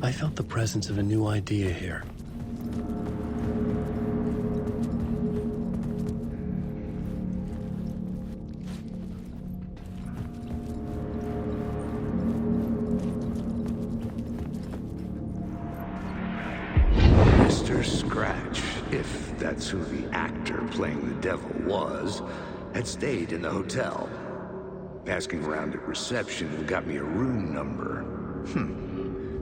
I felt the presence of a new idea here. Mr. Scratch, if that's who the actor playing the devil was, had stayed in the hotel. Asking around at reception got me a room number.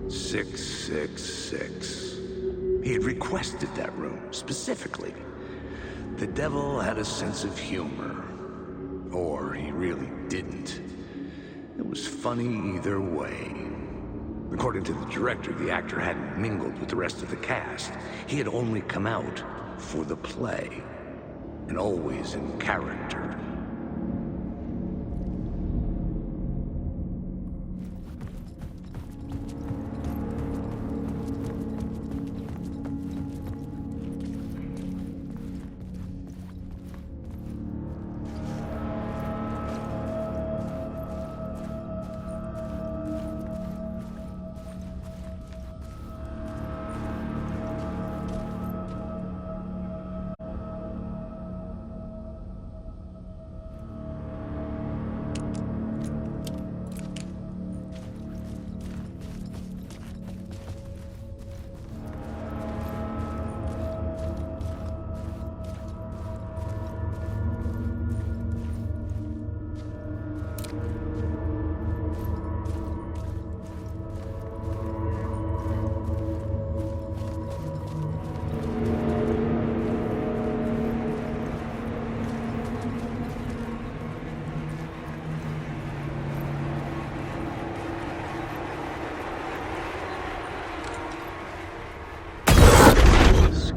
666. He had requested that room, specifically. The devil had a sense of humor. Or he really didn't. It was funny either way. According to the director, the actor hadn't mingled with the rest of the cast. He had only come out for the play, and always in character.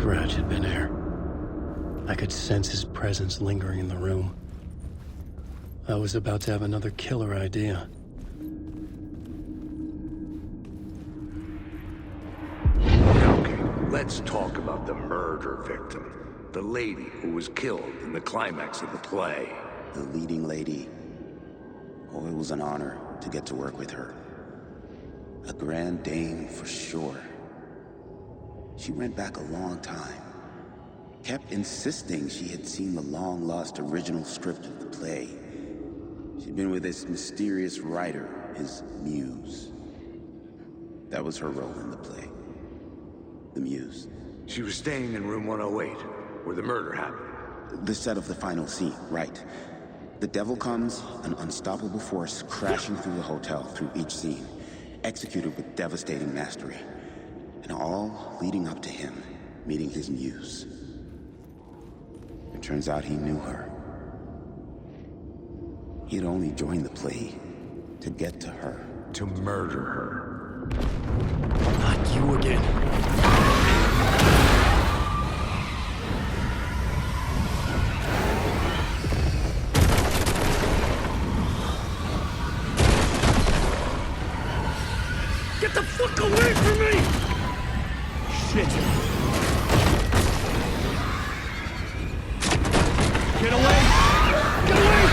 Scratch had been here. I could sense his presence lingering in the room. I was about to have another killer idea. Okay, let's talk about the murder victim. The lady who was killed in the climax of the play. The leading lady. Oh, it was an honor to get to work with her. A grand dame for sure. She went back a long time. Kept insisting she had seen the long-lost original script of the play. She'd been with this mysterious writer, his muse. That was her role in the play. The muse. She was staying in room 108, where the murder happened. The set of the final scene, right. The devil comes, an unstoppable force crashing through the hotel through each scene, executed with devastating mastery. And all leading up to him meeting his muse. It turns out he knew her. He had only joined the play to get to her. To murder her. Not you again. Get the fuck away from me! Shit. Get away! Get away!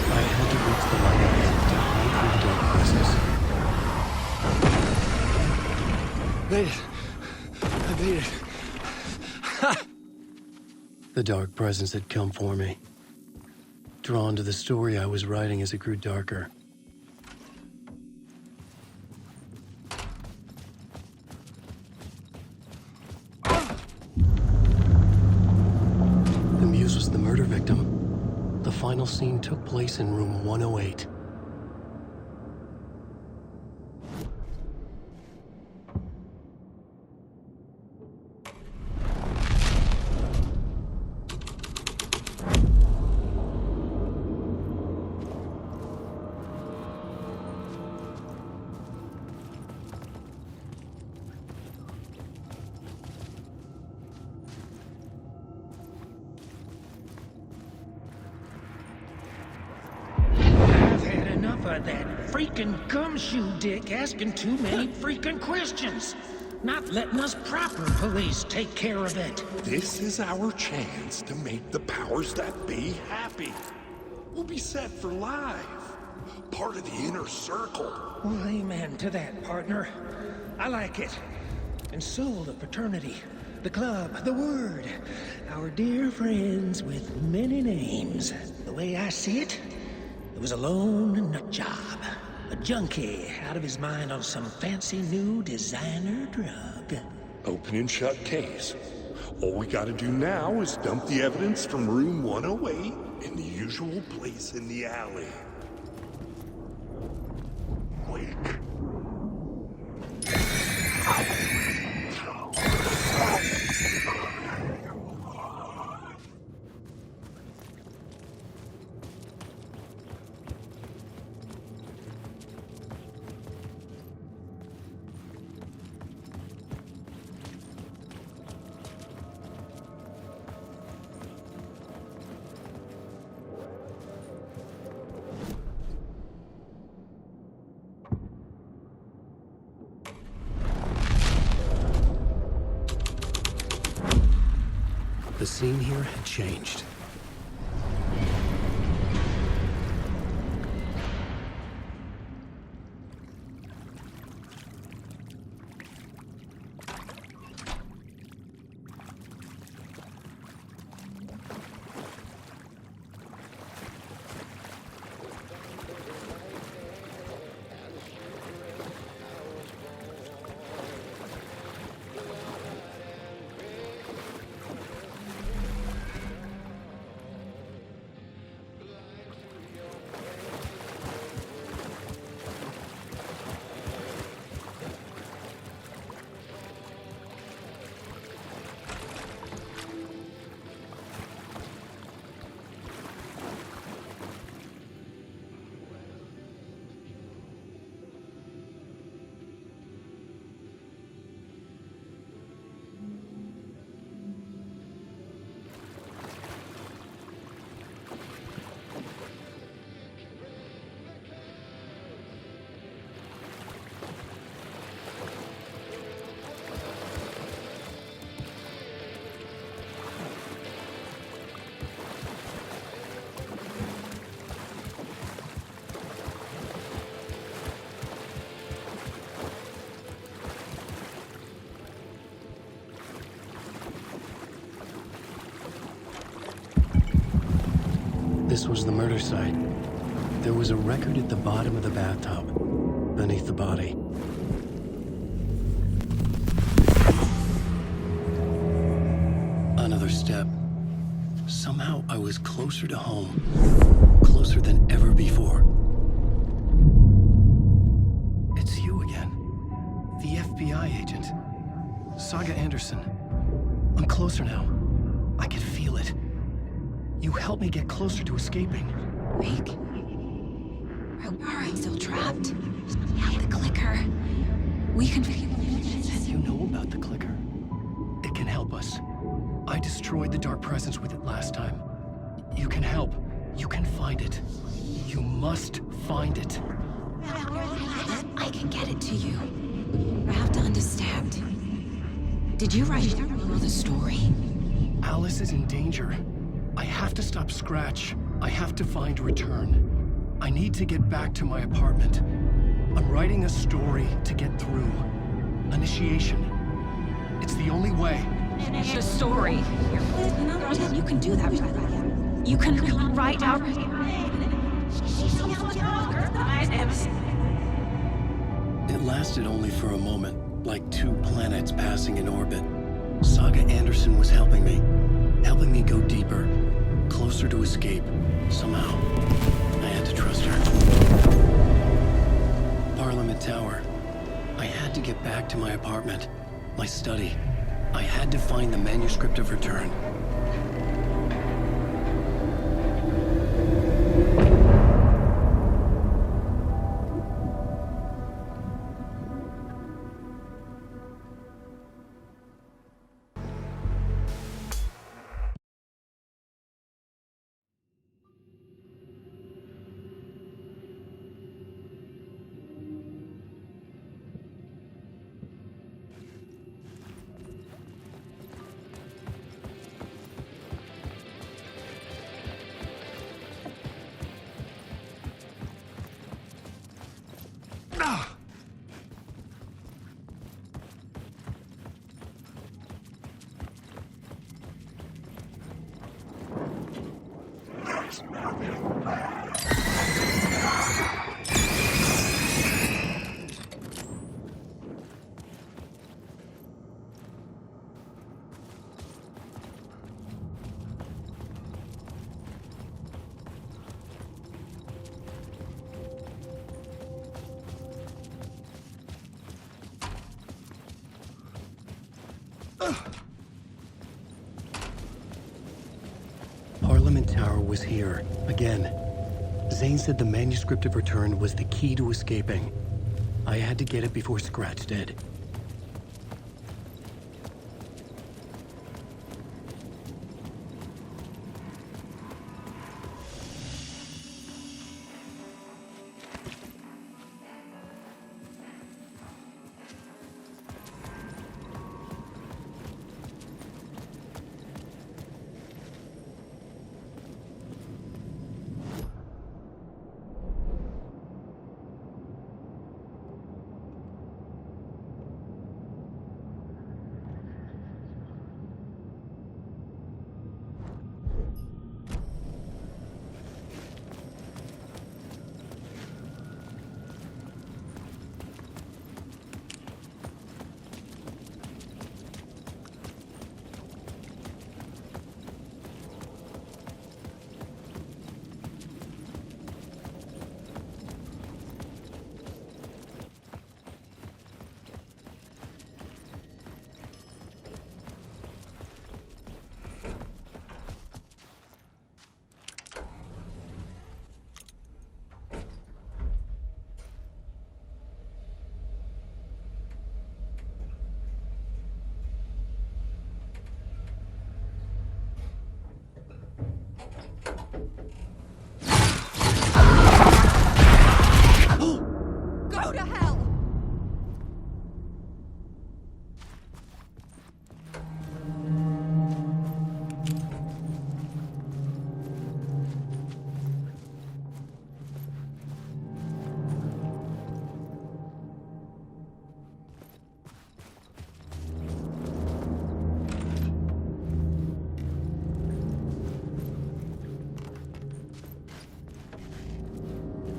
I had to reach the light to hide from the dark presence. Made it. I made it. The dark presence had come for me. Drawn to the story I was writing as it grew darker. The muse was the murder victim. The final scene took place in room 108. freaking gumshoe dick asking too many freaking questions. Not letting us proper police take care of it. This is our chance to make the powers that be happy. We'll be set for life. Part of the inner circle. Well, amen to that, partner. I like it. And so the fraternity, the club, the word. Our dear friends with many names. The way I see it, it was a lone nut job. A junkie out of his mind on some fancy new designer drug. Open and shut case. All we gotta do now is dump the evidence from room 108 in the usual place in the alley. Wake. The scene here had changed. This was the murder site. There was a record at the bottom of the bathtub, beneath the body. Another step. Somehow I was closer to home. Closer than ever before. It's you again. The FBI agent. Saga Anderson. I'm closer now. I can feel it. You helped me get closer to escaping. Wake? Are we still trapped? The clicker. We can... You know about the clicker. It can help us. I destroyed the dark presence with it last time. You can help. You can find it. You must find it. I can get it to you. I have to understand. Did you write the story? Alice is in danger. I have to stop Scratch. I have to find Return. I need to get back to my apartment. I'm writing a story to get through. Initiation. It's the only way. The story. You can do that. You can write out... It lasted only for a moment, like two planets passing in orbit. Saga Anderson was helping me go deeper, closer to escape. Somehow, I had to trust her. Parliament Tower. I had to get back to my apartment, my study. I had to find the manuscript of Return. Parliament Tower was here, again. Zane said the manuscript of return was the key to escaping. I had to get it before Scratch did. Go to hell!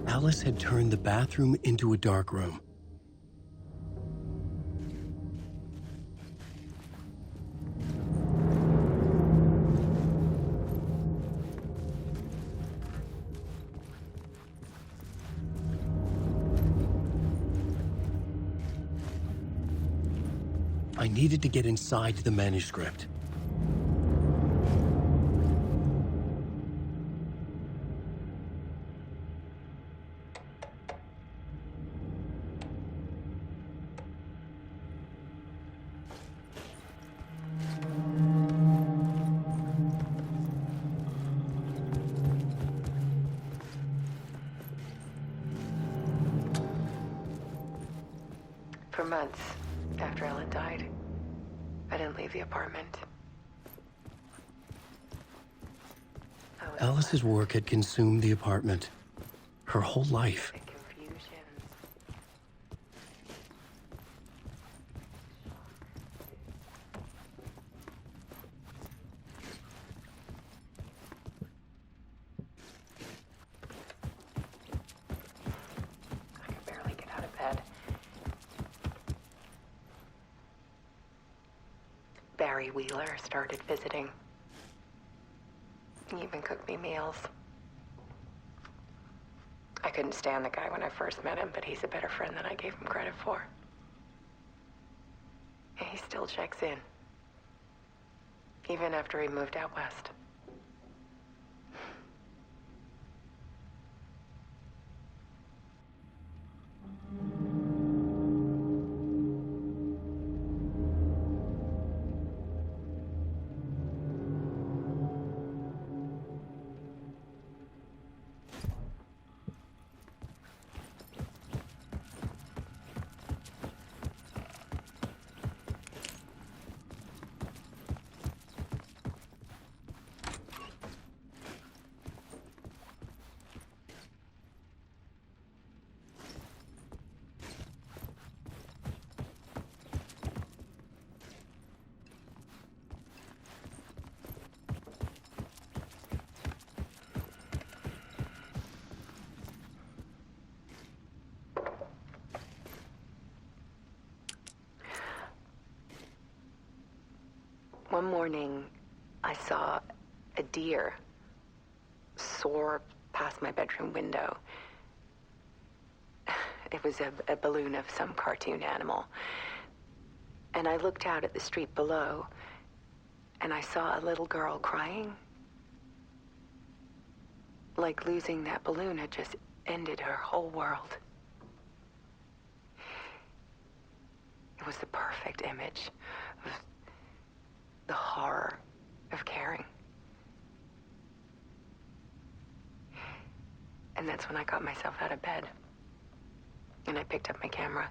Alice had turned the bathroom into a dark room. I needed to get inside the manuscript. For months after Ellen died, I didn't leave the apartment. Alice's work had consumed the apartment. Her whole life. The confusion. I could barely get out of bed. Barry Wheeler started visiting. He even cooked me meals. I couldn't stand the guy when I first met him, but he's a better friend than I gave him credit for. And he still checks in. Even after he moved out west. One morning, I saw a deer soar past my bedroom window. It was a balloon of some cartoon animal. And I looked out at the street below, and I saw a little girl crying. Like losing that balloon had just ended her whole world. It was the perfect image of the horror of caring. And that's when I got myself out of bed. And I picked up my camera.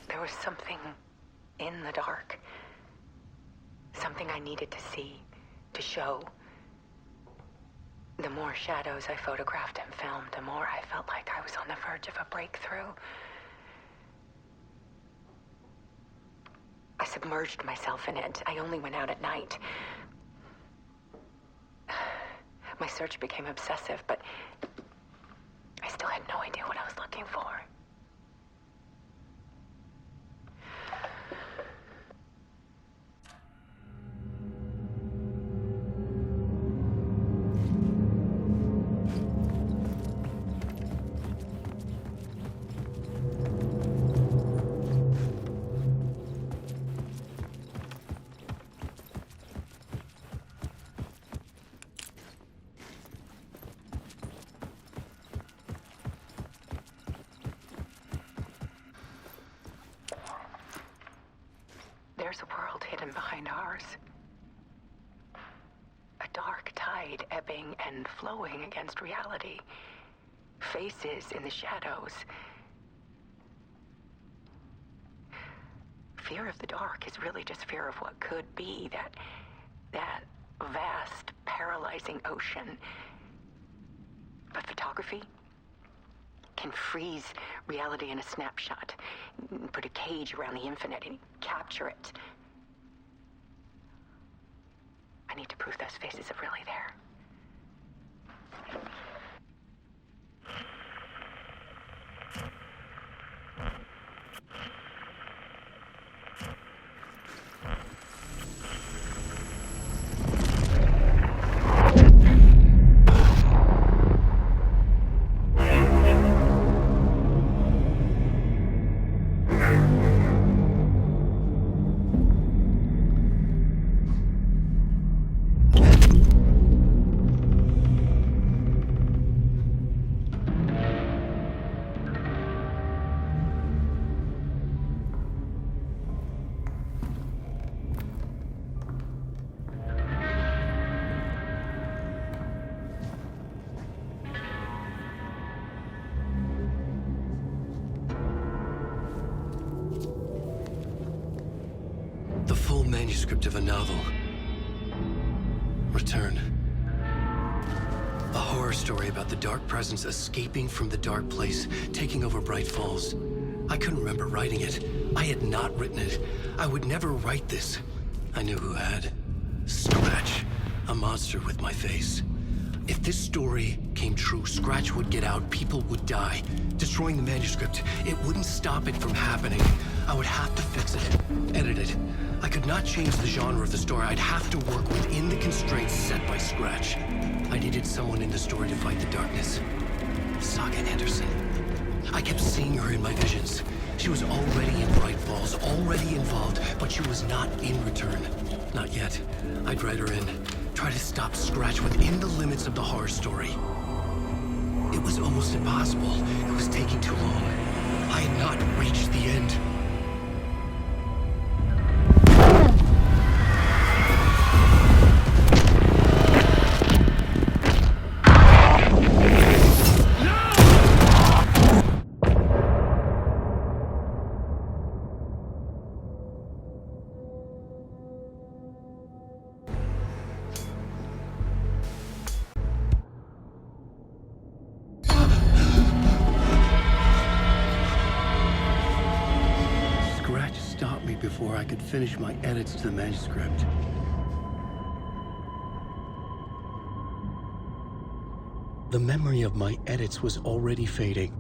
There was something in the dark. Something I needed to see, to show. The more shadows I photographed and filmed, the more I felt like I was on the verge of a breakthrough. I submerged myself in it. I only went out at night. My search became obsessive, but I still had no idea what I was looking for. There's a world hidden behind ours. A dark tide ebbing and flowing against reality. Faces in the shadows. Fear of the dark is really just fear of what could be, that vast, paralyzing ocean. But photography can freeze reality in a snapshot, put a cage around the infinite and capture it. I need to prove those faces are really there. The full manuscript of a novel. Return. A horror story about the dark presence escaping from the dark place, taking over Bright Falls. I couldn't remember writing it. I had not written it. I would never write this. I knew who had. Scratch. A monster with my face. If this story came true, Scratch would get out, people would die. Destroying the manuscript, it wouldn't stop it from happening. I would have to fix it, edit it. I could not change the genre of the story. I'd have to work within the constraints set by Scratch. I needed someone in the story to fight the darkness. Saga Anderson. I kept seeing her in my visions. She was already in Bright Falls, already involved, but she was not in Return. Not yet. I'd write her in. Try to stop Scratch within the limits of the horror story. It was almost impossible. It was taking too long. I had not reached the end. Before I could finish my edits to the manuscript. The memory of my edits was already fading.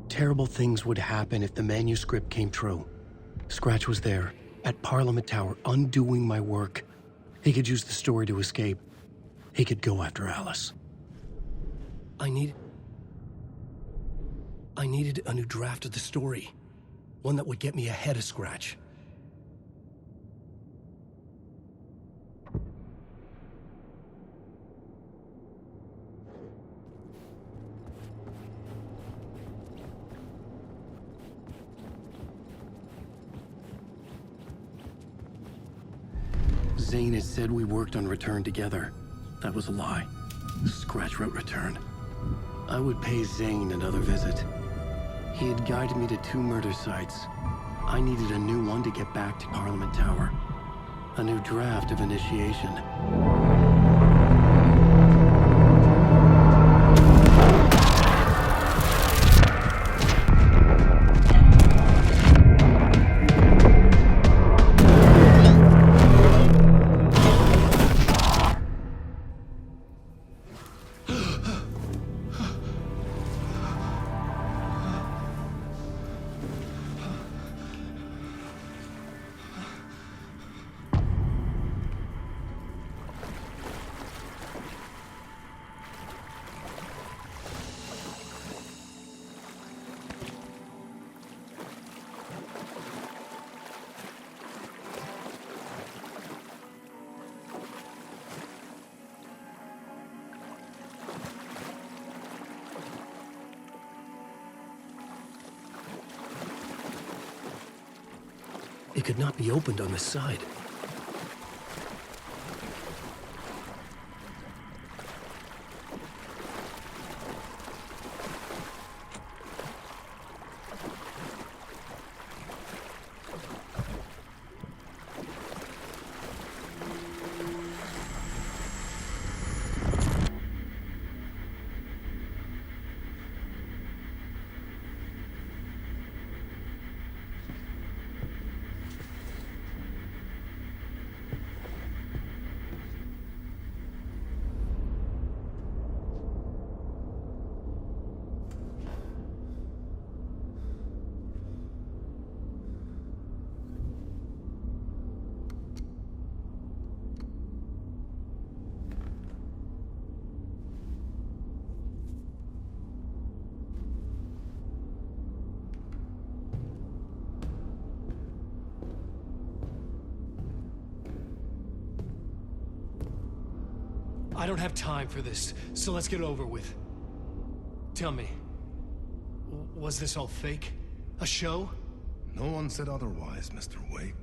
Terrible things would happen if the manuscript came true. Scratch was there, at Parliament Tower, undoing my work. He could use the story to escape. He could go after Alice. I needed a new draft of the story. One that would get me ahead of Scratch. Zane had said we worked on Return together. That was a lie. Scratch wrote Return. I would pay Zane another visit. He had guided me to 2 murder sites. I needed a new one to get back to Parliament Tower. A new draft of Initiation. It could not be opened on this side. I don't have time for this, so let's get it over with. Tell me, was this all fake? A show? No one said otherwise, Mr. Wake.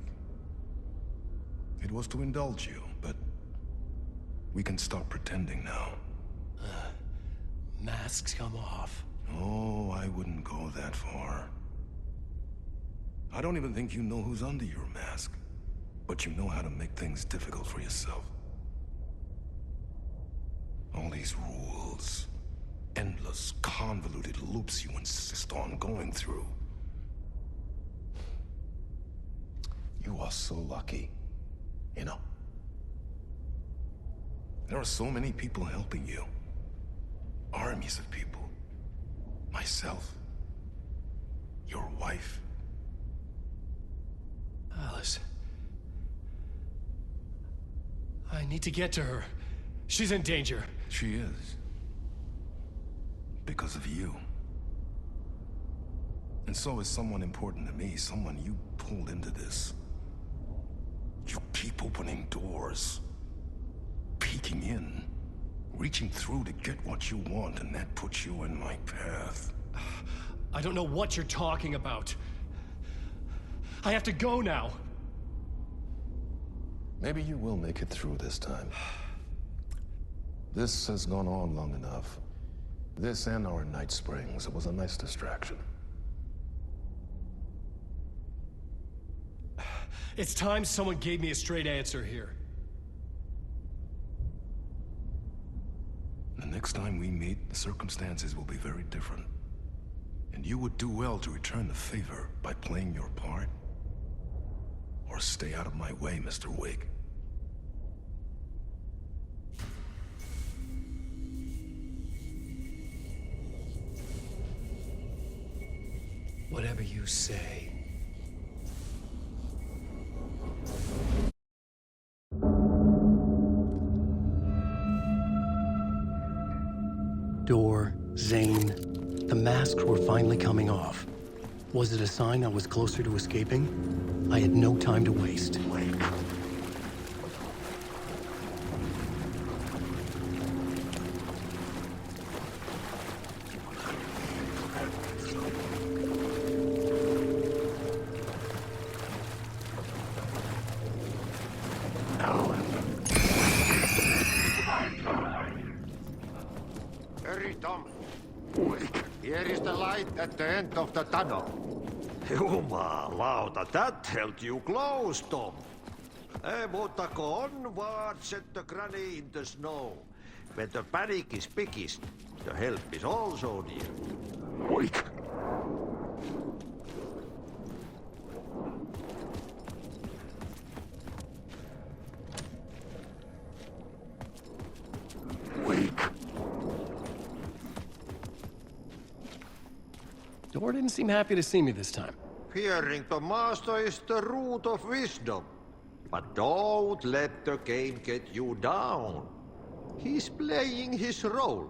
It was to indulge you, but we can stop pretending now. Masks come off. Oh, I wouldn't go that far. I don't even think you know who's under your mask, but you know how to make things difficult for yourself. All these rules, endless, convoluted loops you insist on going through. You are so lucky, you know. There are so many people helping you. Armies of people. Myself. Your wife. Alice. I need to get to her. She's in danger. She is. Because of you. And so is someone important to me, someone you pulled into this. You keep opening doors. Peeking in. Reaching through to get what you want, and that puts you in my path. I don't know what you're talking about. I have to go now. Maybe you will make it through this time. This has gone on long enough. This and our Night Springs. It was a nice distraction. It's time someone gave me a straight answer here. The next time we meet, the circumstances will be very different. And you would do well to return the favor by playing your part. Or stay out of my way, Mr. Wake. Whatever you say. Door, Zane. The masks were finally coming off. Was it a sign I was closer to escaping? I had no time to waste. Wake. Hurry, Tom. Here is the light at the end of the tunnel. Jumalauta, that held you close, Tom. Mutta go onward, set the granny in the snow. When the panic is biggest, the help is also near. Wake. Wake. Door didn't seem happy to see me this time. Fearing the master is the root of wisdom. But don't let the game get you down. He's playing his role.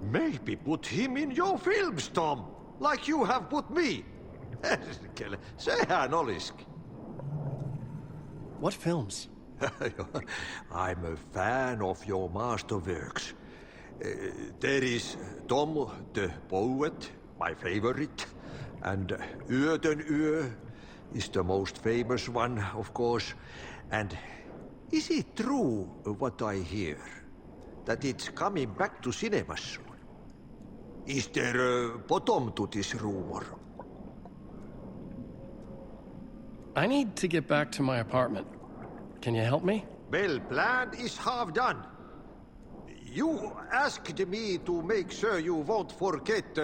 Maybe put him in your films, Tom, like you have put me. Sehän olisikin. What films? I'm a fan of your masterworks. There is Tom the Poet, my favorite, and Yöden Yö is the most famous one, of course. And is it true what I hear, that it's coming back to cinemas soon? Is there a bottom to this rumor? I need to get back to my apartment. Can you help me? Well, plan is half done. You asked me to make sure you won't forget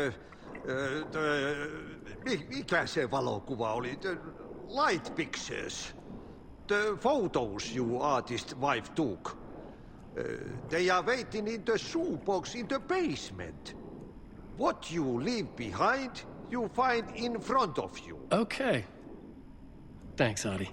mikä se valokuva oli? The light pictures. The photos you artist wife took. They are waiting in the shoebox in the basement. What you leave behind, you find in front of you. Okay. Thanks, Adi.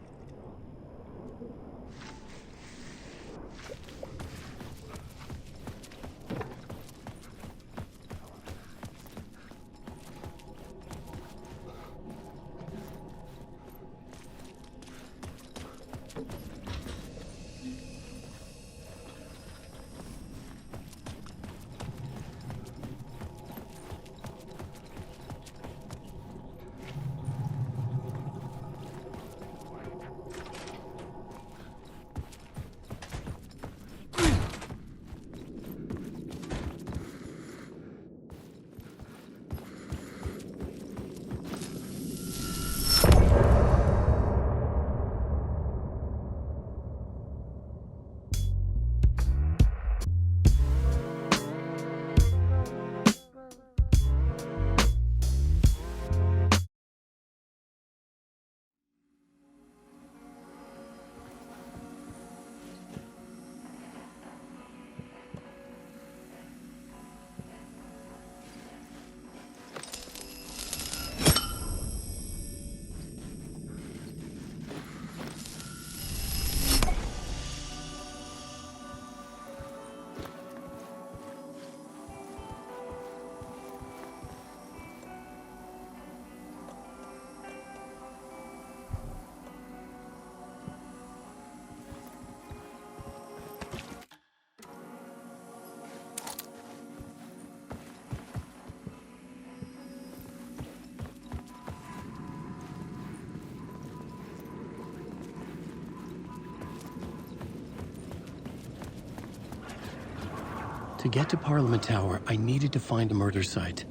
To get to Parliament Tower, I needed to find a murder site.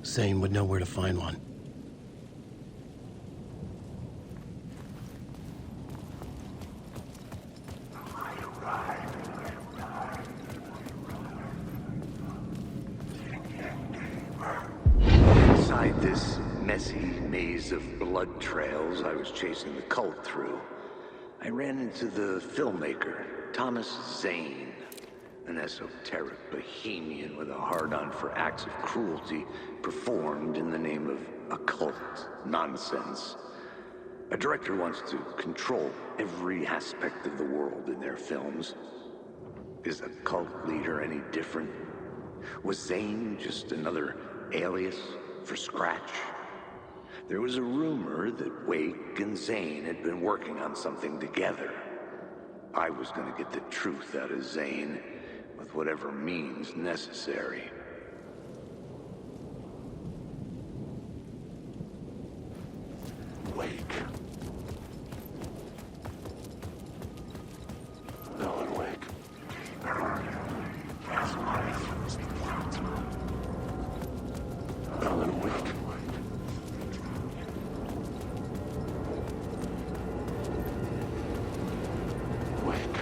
Zane would know where to find one. Inside this messy maze of blood trails I was chasing the cult through, I ran into the filmmaker, Thomas Zane. An esoteric bohemian with a hard-on for acts of cruelty performed in the name of occult nonsense. A director wants to control every aspect of the world in their films. Is a cult leader any different? Was Zane just another alias for Scratch? There was a rumor that Wake and Zane had been working on something together. I was going to get the truth out of Zane with whatever means necessary. Wake. Alanwake. Where are you? That's my influence the plot. Alanwake. Wake.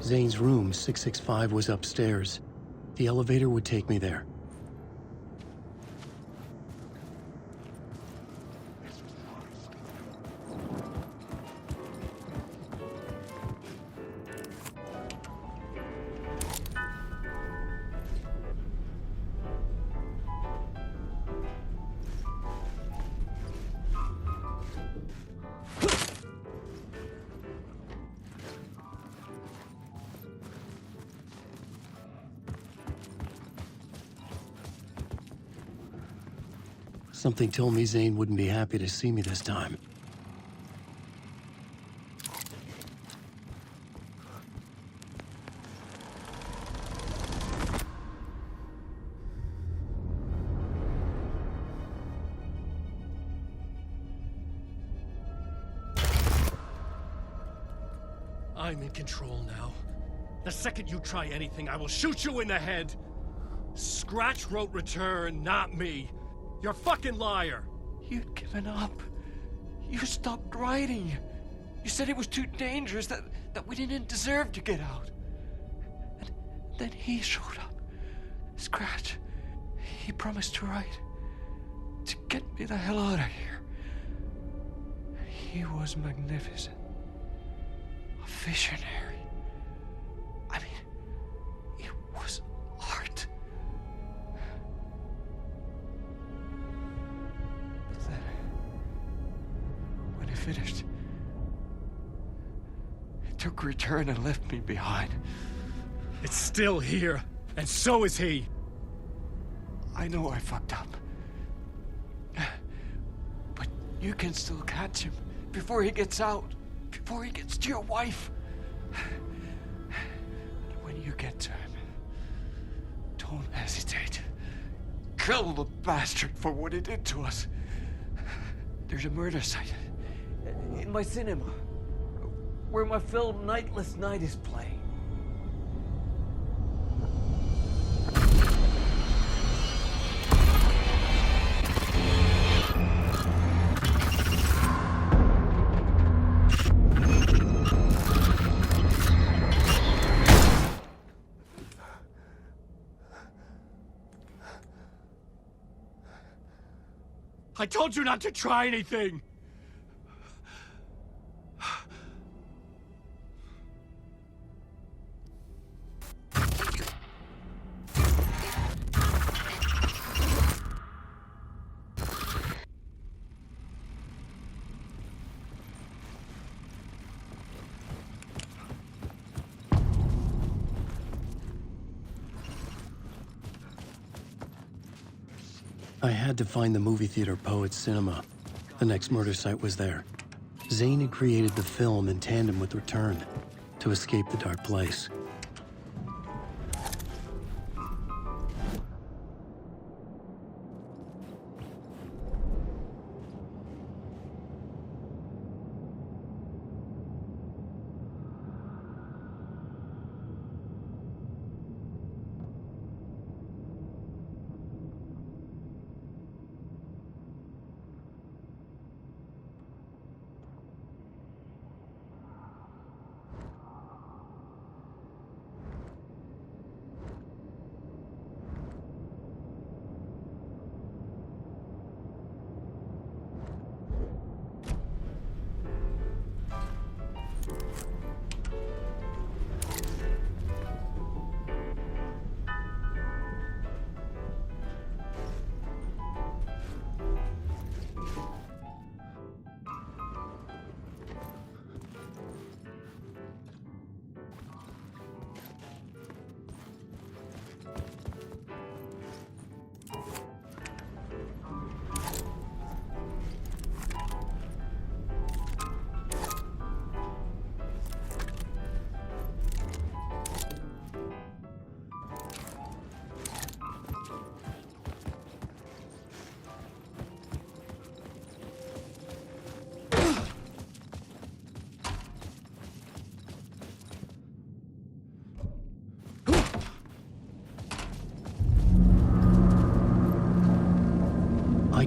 Zane's room, 665, was upstairs. The elevator would take me there. Something told me Zane wouldn't be happy to see me this time. I'm in control now. The second you try anything, I will shoot you in the head! Scratch wrote Return, not me. You're a fucking liar! You'd given up. You stopped writing. You said it was too dangerous, that we didn't deserve to get out. And then he showed up. Scratch. He promised to write. To get me the hell out of here. He was magnificent. A visionary. I mean, it was art. Then, when he finished, he took Return and left me behind. It's still here, and so is he. I know I fucked up. But you can still catch him before he gets out, before he gets to your wife. And when you get to him, don't hesitate. Kill the bastard for what he did to us. There's a murder site in my cinema where my film Nightless Night is playing. I told you not to try anything! I had to find the movie theater Poets Cinema. The next murder site was there. Zane had created the film in tandem with Return to escape the dark place.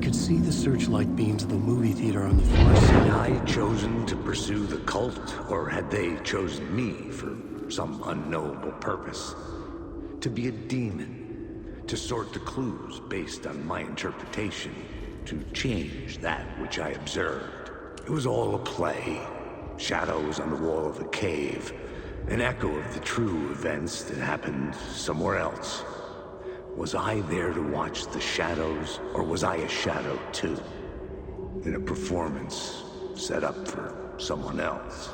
could see the searchlight beams of the movie theater on the far side. Had I chosen to pursue the cult, or had they chosen me for some unknowable purpose? To be a demon, to sort the clues based on my interpretation, to change that which I observed. It was all a play. Shadows on the wall of a cave, an echo of the true events that happened somewhere else. Was I there to watch the shadows, or was I a shadow too? In a performance set up for someone else?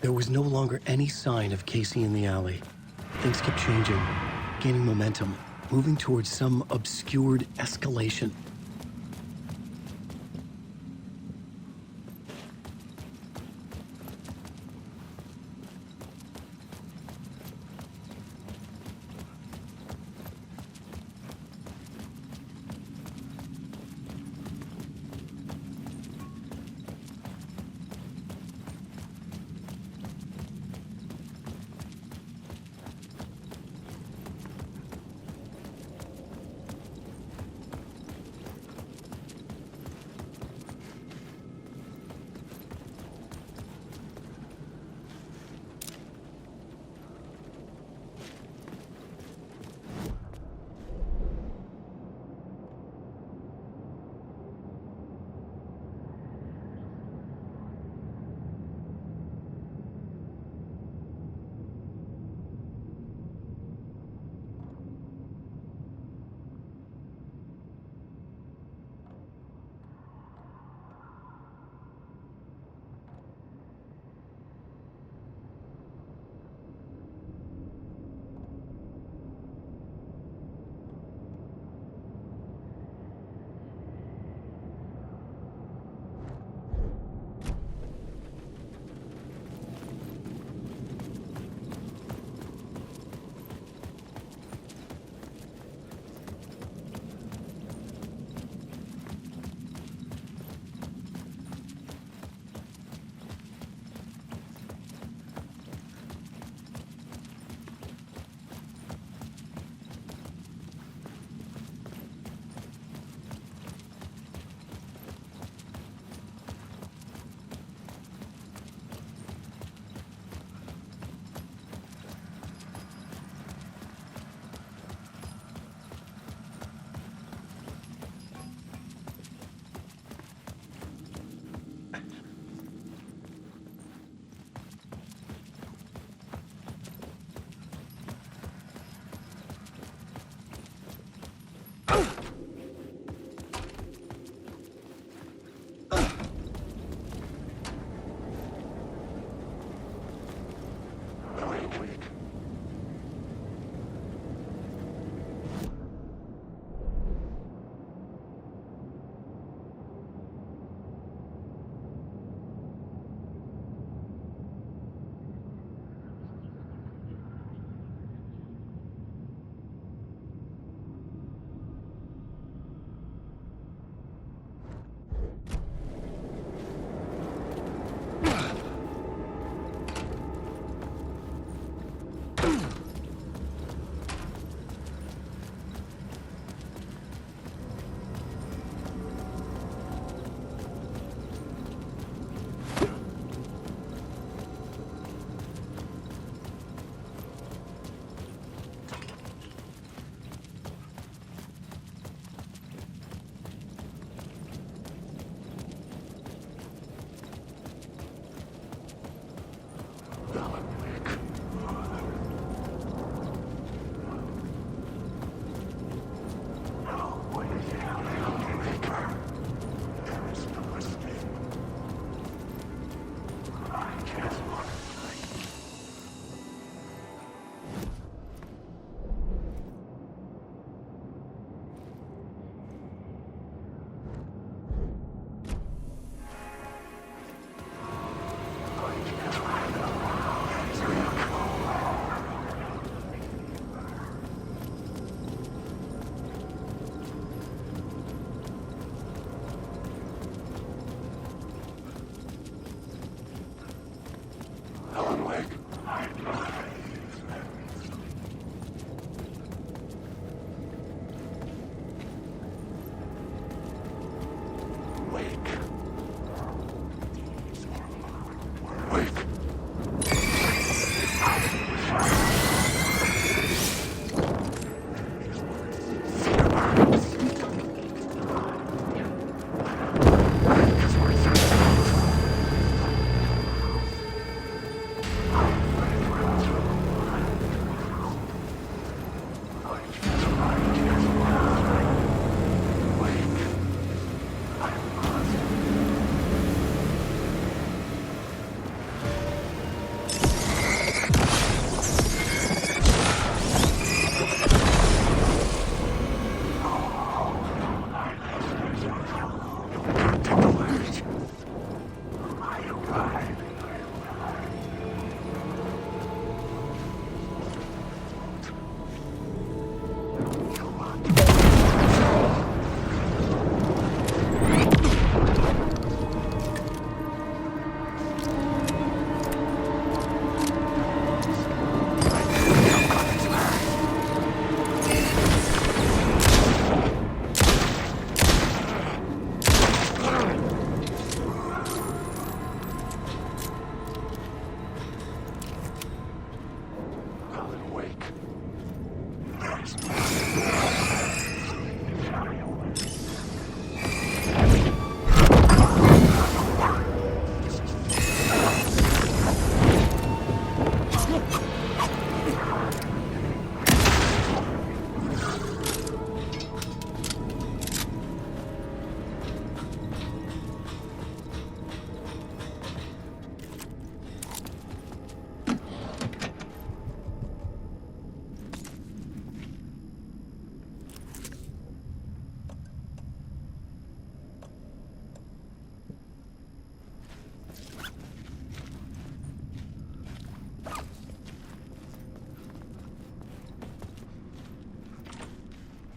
There was no longer any sign of Casey in the alley. Things kept changing, gaining momentum, moving towards some obscured escalation.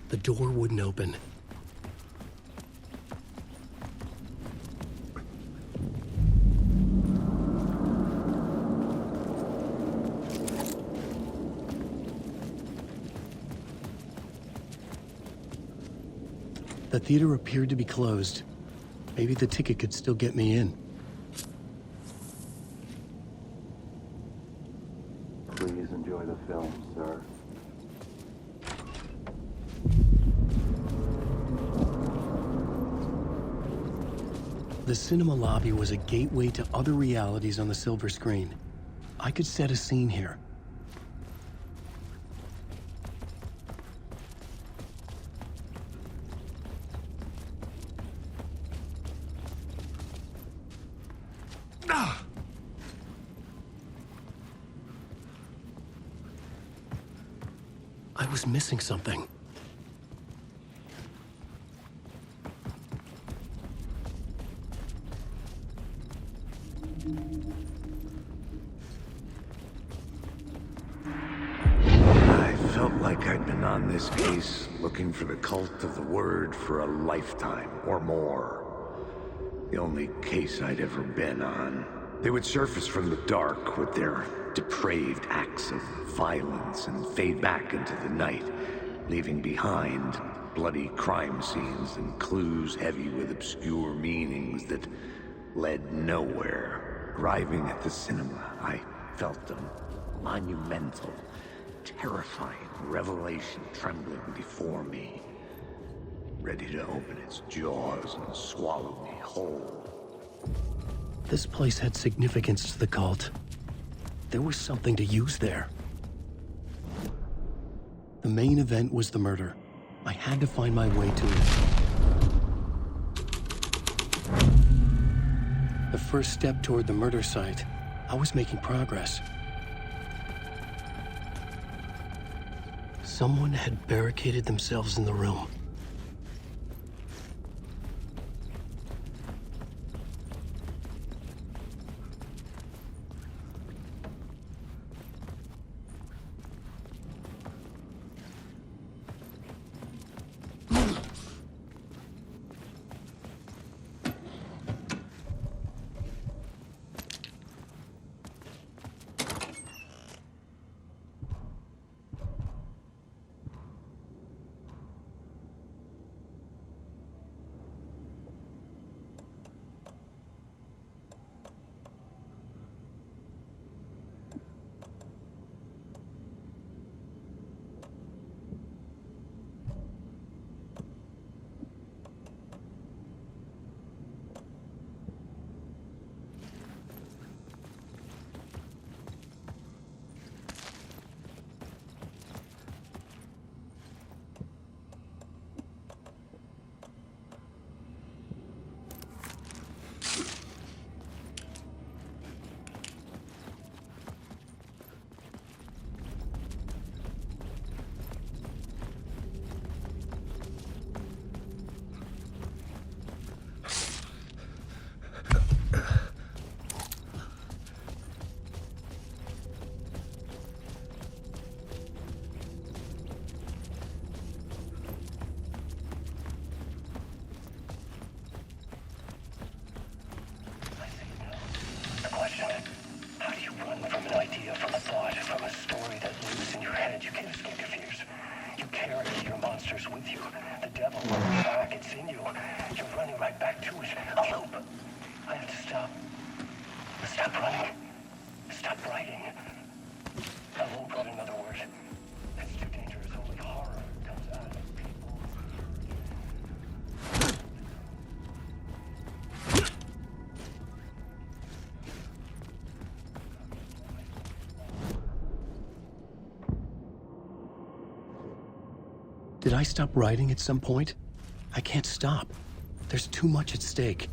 The door wouldn't open. The theater appeared to be closed. Maybe the ticket could still get me in. Please enjoy the film, sir. The cinema lobby was a gateway to other realities on the silver screen. I could set a scene here. I was missing something. I felt like I'd been on this case looking for the cult of the word for a lifetime or more. The only case I'd ever been on. They would surface from the dark with their depraved acts of violence and fade back into the night, leaving behind bloody crime scenes and clues heavy with obscure meanings that led nowhere. Arriving at the cinema, I felt a monumental, terrifying revelation trembling before me, ready to open its jaws and swallow me whole. This place had significance to the cult. There was something to use there. The main event was the murder. I had to find my way to it. The first step toward the murder site. I was making progress. Someone had barricaded themselves in the room. Did I stop writing at some point? I can't stop. There's too much at stake.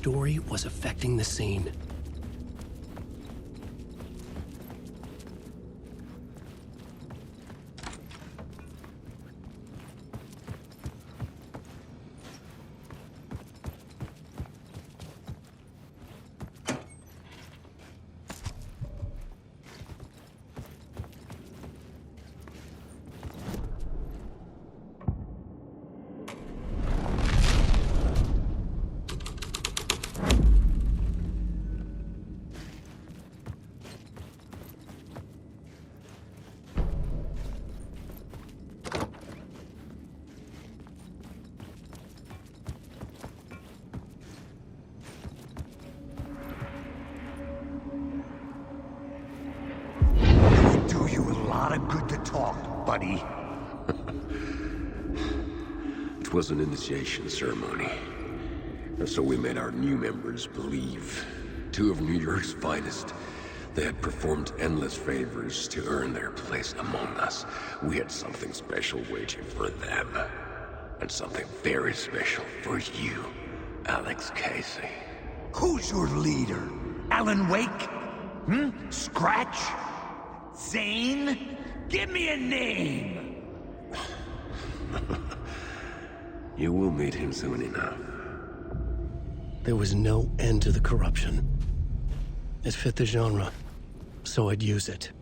story was affecting the scene. Good to talk, buddy. It was an initiation ceremony. So we made our new members believe. Two of New York's finest. They had performed endless favors to earn their place among us. We had something special waiting for them. And something very special for you, Alex Casey. Who's your leader? Alan Wake? Scratch? Zane? Give me a name! You will meet him soon enough. There was no end to the corruption. It fit the genre, so I'd use it.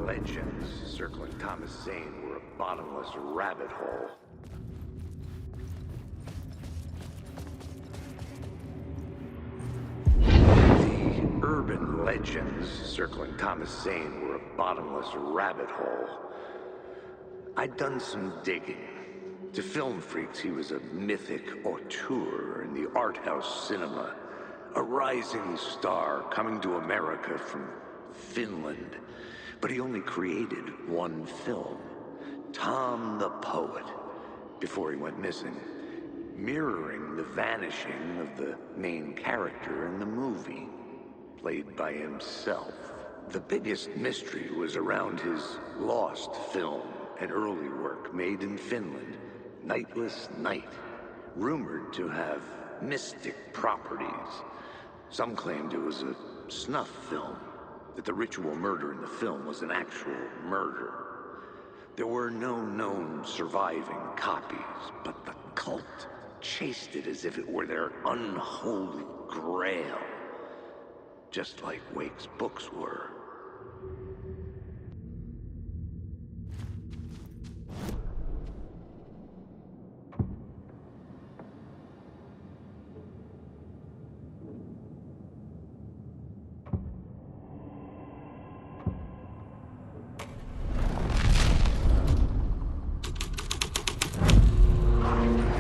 Legends circling Thomas Zane were a bottomless rabbit hole. The urban legends circling Thomas Zane were a bottomless rabbit hole. I'd done some digging. To film freaks, he was a mythic auteur in the art house cinema. A rising star coming to America from Finland. But he only created one film, Tom the Poet, before he went missing, mirroring the vanishing of the main character in the movie, played by himself. The biggest mystery was around his lost film, an early work made in Finland, Nightless Night, rumored to have mystic properties. Some claimed it was a snuff film, that the ritual murder in the film was an actual murder. There were no known surviving copies, but the cult chased it as if it were their unholy grail, just like Wake's books were.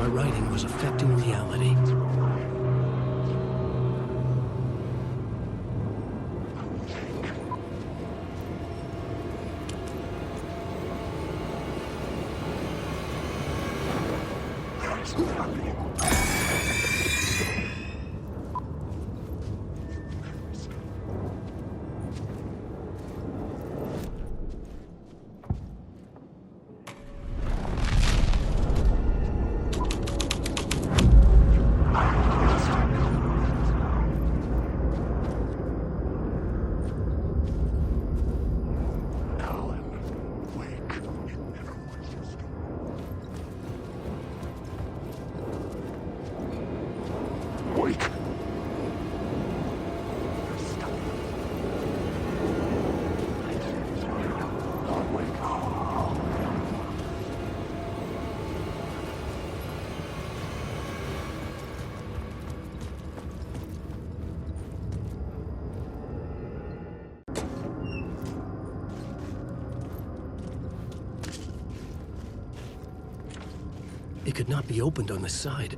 My writing was affecting reality. It could not be opened on the side.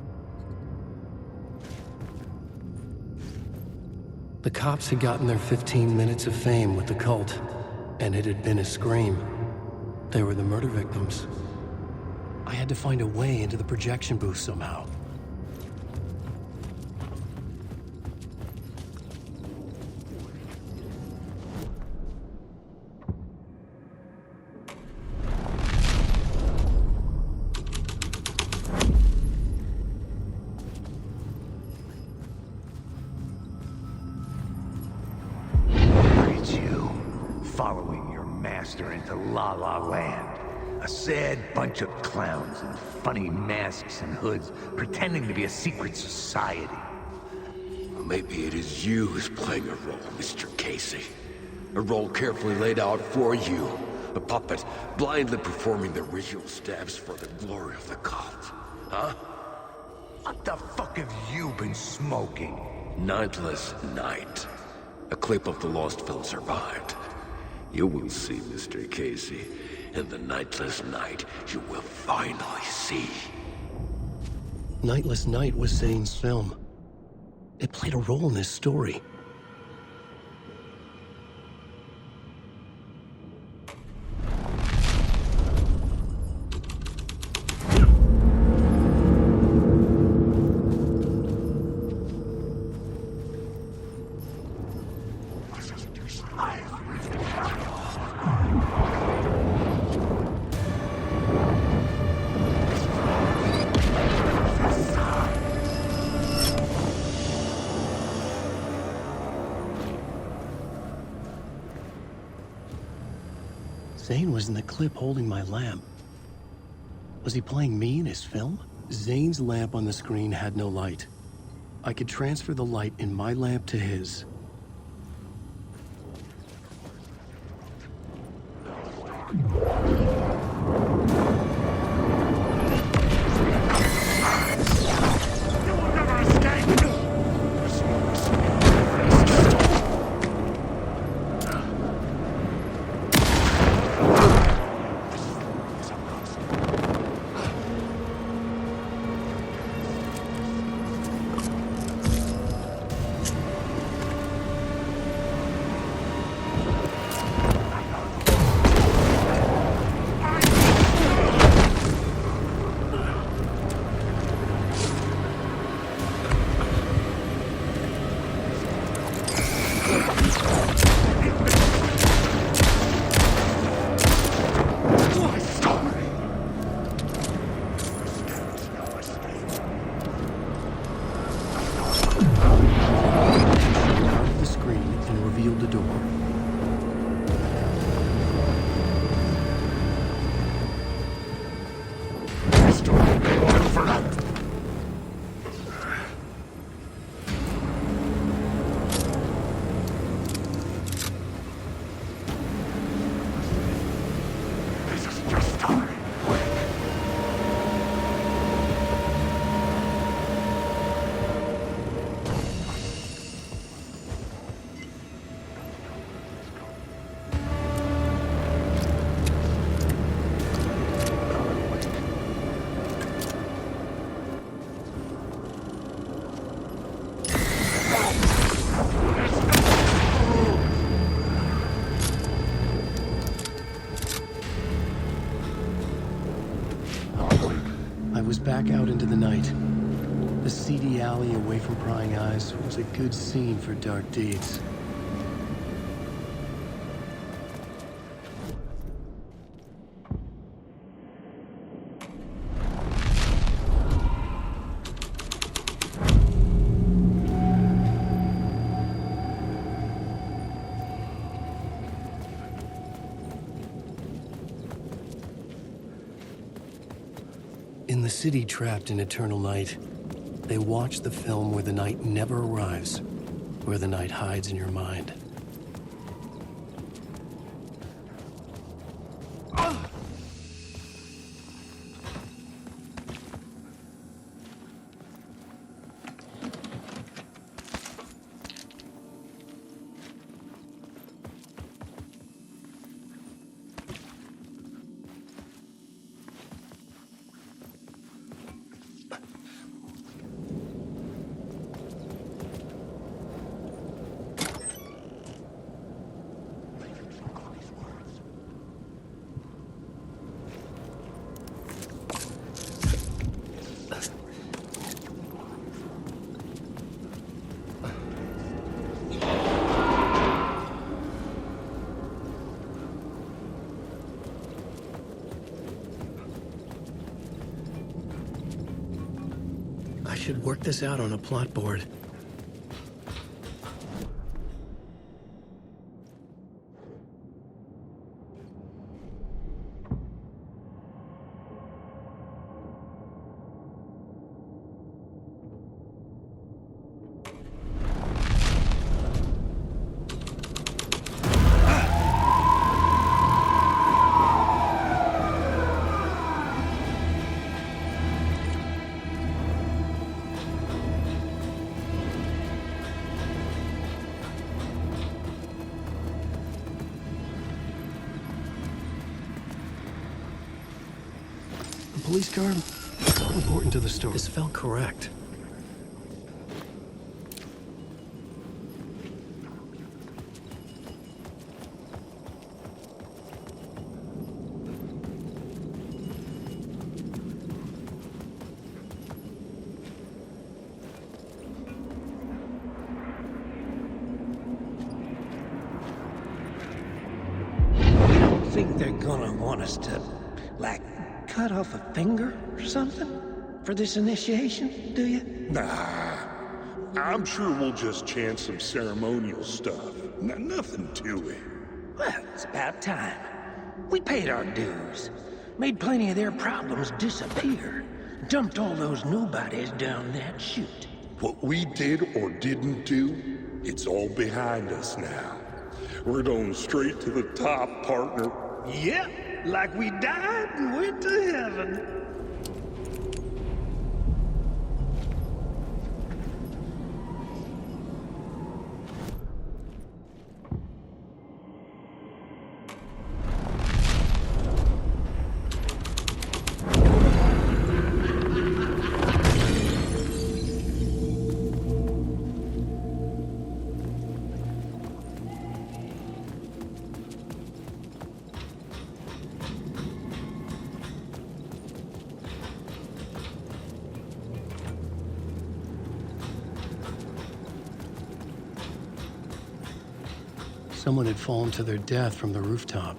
The cops had gotten their 15 minutes of fame with the cult, and it had been a scream. They were the murder victims. I had to find a way into the projection booth somehow. Following your master into La La Land. A sad bunch of clowns in funny masks and hoods, pretending to be a secret society. Maybe it is you who's playing a role, Mr. Casey. A role carefully laid out for you. A puppet, blindly performing the ritual steps for the glory of the cult. Huh? What the fuck have you been smoking? Nightless Night. A clip of the lost film survived. You will see, Mr. Casey. In the Nightless Night, you will finally see. Nightless Night was Zane's film. It played a role in this story. Zane was in the clip holding my lamp. Was he playing me in his film? Zane's lamp on the screen had no light. I could transfer the light in my lamp to his. was back out into the night. The seedy alley away from prying eyes was a good scene for dark deeds. In the city trapped in eternal night, they watch the film where the night never arrives, where the night hides in your mind. I should work this out on a plot board. Police car? How important to the story? This felt correct. Think they're gonna want us to, like, cut off a finger or something for this initiation, do you? Nah, I'm sure we'll just chant some ceremonial stuff. Nothing to it. Well, it's about time. We paid our dues, made plenty of their problems disappear, dumped all those nobodies down that chute. What we did or didn't do, it's all behind us now. We're going straight to the top, partner. Yep, like we died and went to heaven. Someone had fallen to their death from the rooftop.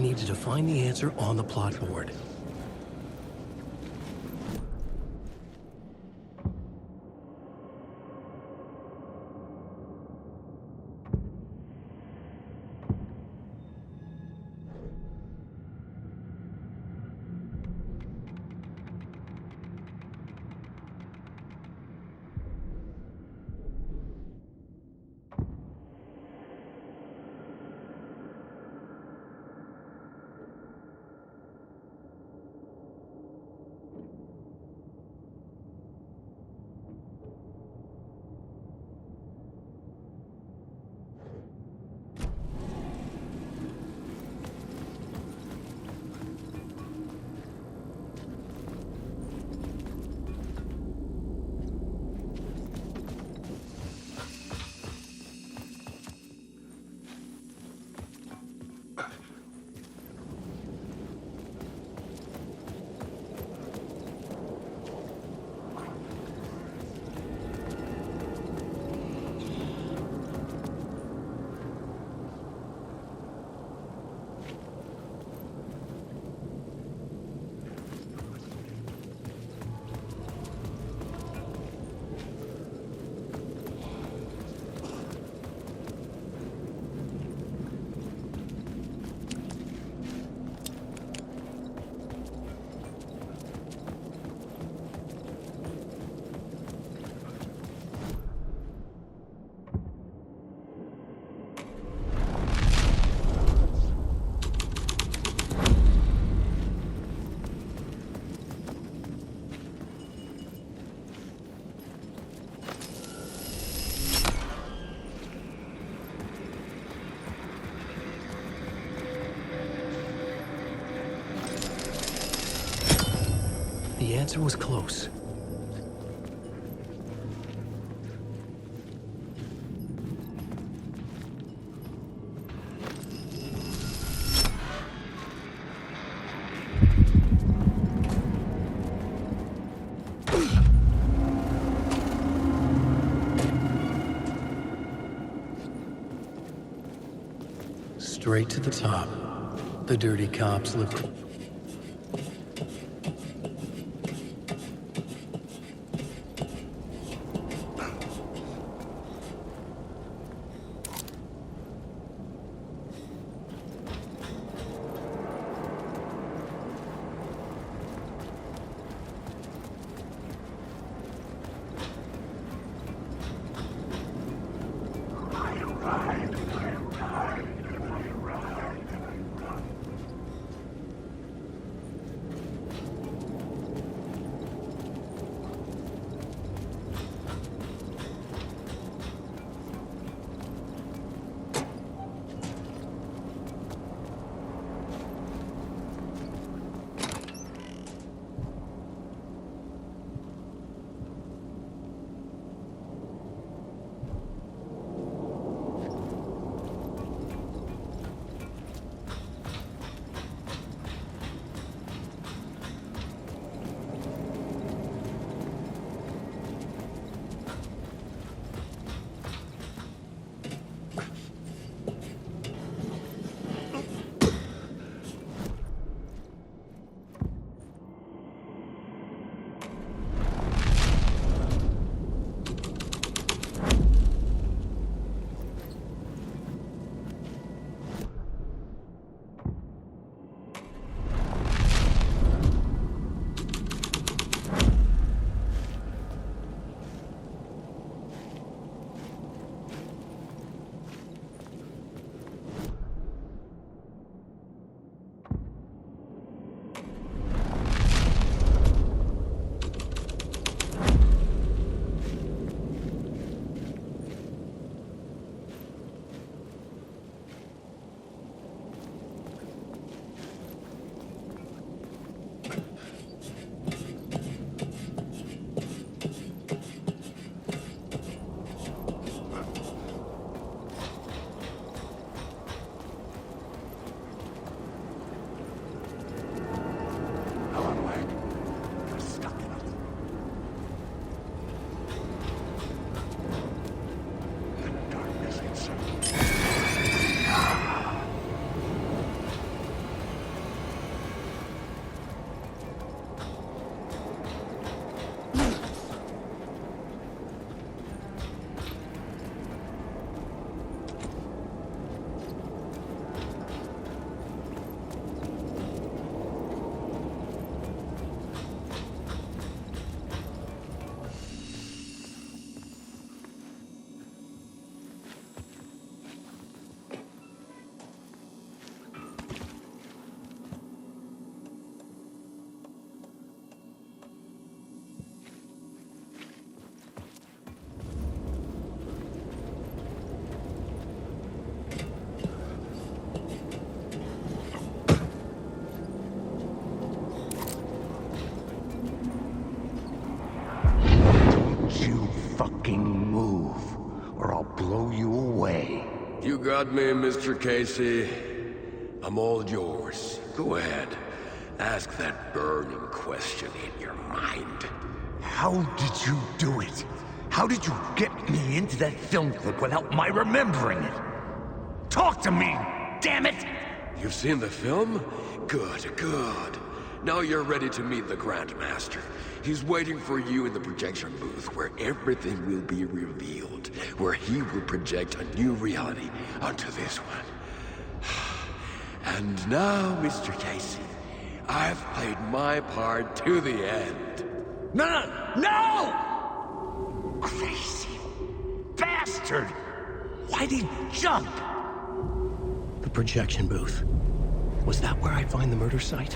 needed to find the answer on the plot board. The answer was close. Straight to the top. The dirty cops look... fucking move, or I'll blow you away. You got me, Mr. Casey. I'm all yours. Go ahead. Ask that burning question in your mind. How did you do it? How did you get me into that film clip without my remembering it? Talk to me, damn it! You've seen the film? Good, good. Now you're ready to meet the Grandmaster. He's waiting for you in the projection booth where everything will be revealed, where he will project a new reality onto this one. And now, Mr. Casey, I've played my part to the end. No! Crazy bastard! Why'd he jump? The projection booth. Was that where I find the murder site?